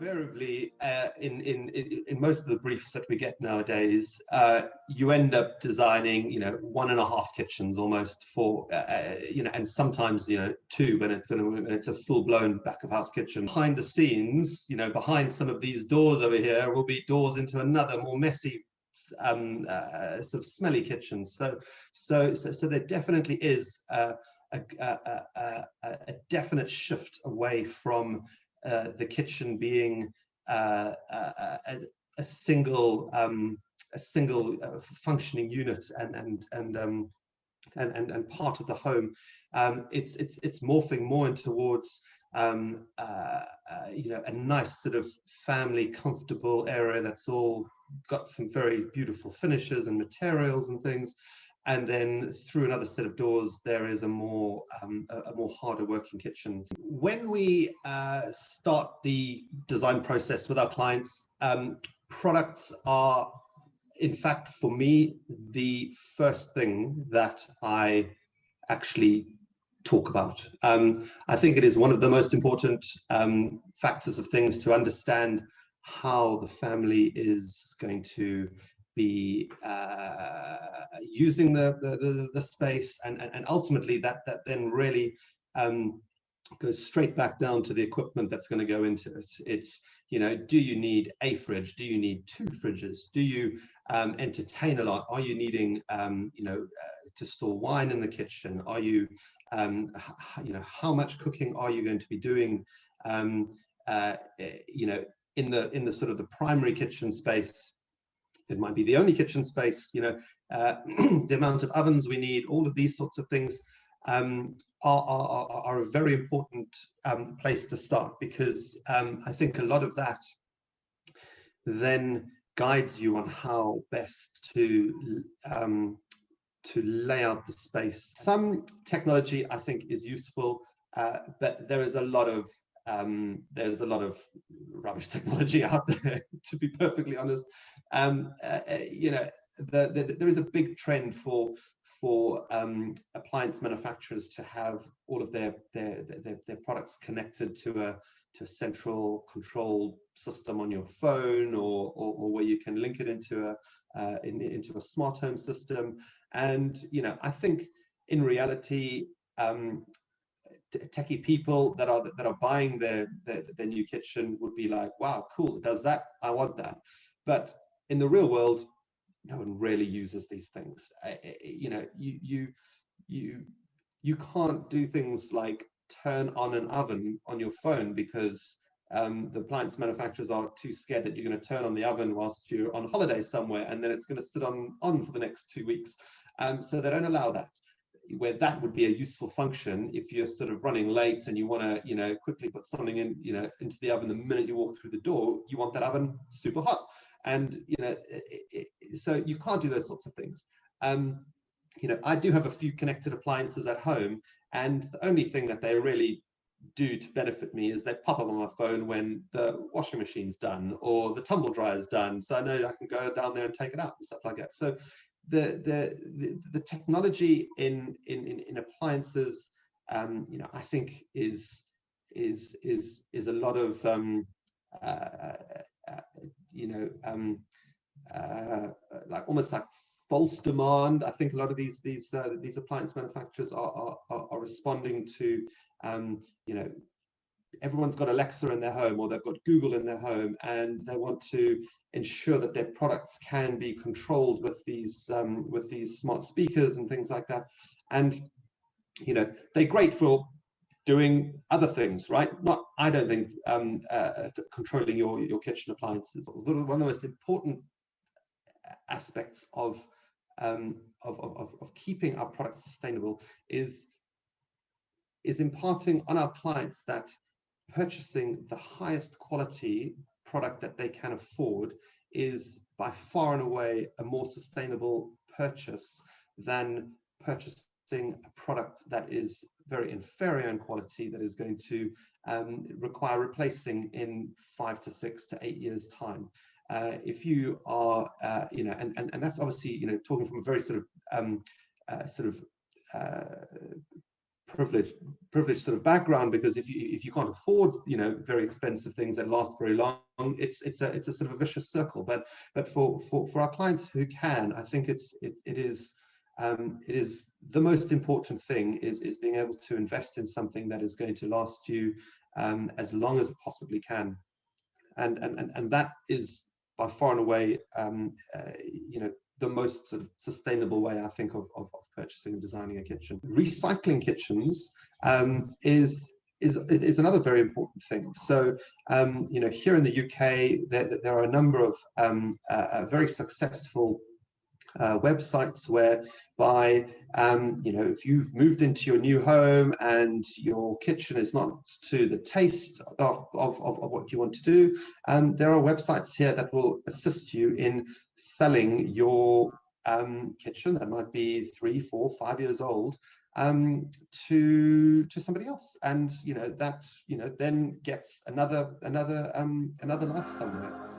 invariably, in most of the briefs that we get nowadays, you end up designing, 1.5 kitchens almost for, and sometimes, two when it's a full-blown back-of-house kitchen. Behind the scenes, behind some of these doors over here will be doors into another more messy, sort of smelly kitchen. So there definitely is a definite shift away from the kitchen being a single functioning unit and part of the home. It's morphing more in towards a nice sort of family comfortable area that's all got some very beautiful finishes and materials and things. And then through another set of doors, there is a more harder working kitchen. When we start the design process with our clients, products are, in fact, for me, the first thing that I actually talk about. I think it is one of the most important factors of things to understand how the family is going to be using the space, and ultimately that then really goes straight back down to the equipment that's going to go into it. It's, do you need a fridge? Do you need 2 fridges? Do you entertain a lot? Are you needing to store wine in the kitchen? Are you how much cooking are you going to be doing in the sort of the primary kitchen space? It might be the only kitchen space, the amount of ovens we need, all of these sorts of things are a very important place to start, because I think a lot of that then guides you on how best to lay out the space. Some technology I think is useful, but there is a lot of rubbish technology out there, to be perfectly honest. There is a big trend for appliance manufacturers to have all of their products connected to a central control system on your phone, or where you can link it into a smart home system. And I think in reality, techie people that are buying their new kitchen would be like, wow, cool, it does that, I want that. But in the real world, no one really uses these things. You can't do things like turn on an oven on your phone, because the appliance manufacturers are too scared that you're going to turn on the oven whilst you're on holiday somewhere, and then it's going to sit on for the next 2 weeks. So they don't allow that. Where that would be a useful function, if you're sort of running late and you want to quickly put something in into the oven the minute you walk through the door, you want that oven super hot. And so you can't do those sorts of things. I do have a few connected appliances at home, and the only thing that they really do to benefit me is they pop up on my phone when the washing machine's done or the tumble dryer's done, so I know I can go down there and take it out and stuff like that. So the technology in appliances, I think is a lot of like almost like false demand. I think a lot of these appliance manufacturers are responding to everyone's got Alexa in their home, or they've got Google in their home, and they want to ensure that their products can be controlled with these smart speakers and things like that. And they're great for doing other things, right? I don't think controlling your kitchen appliances. One of the most important aspects of keeping our products sustainable is imparting on our clients that purchasing the highest quality product that they can afford is by far and away a more sustainable purchase than purchasing a product that is very inferior in quality, that is going to require replacing in 5 to 6 to 8 years time. If you are and that's obviously talking from a very sort of privileged sort of background, because if you can't afford, you know, very expensive things that last very long, it's a sort of a vicious circle. But for our clients who can, I think it is the most important thing is being able to invest in something that is going to last you as long as it possibly can, and that is by far and away, you know, the most sort of sustainable way, I think, of purchasing and designing a kitchen. Recycling kitchens is another very important thing. So, you know, here in the UK, there are a number of very successful websites whereby, you know, if you've moved into your new home and your kitchen is not to the taste of what you want to do, there are websites here that will assist you in selling your kitchen that might be 3, 4, 5 years old to somebody else, and you know that, you know, then gets another life somewhere.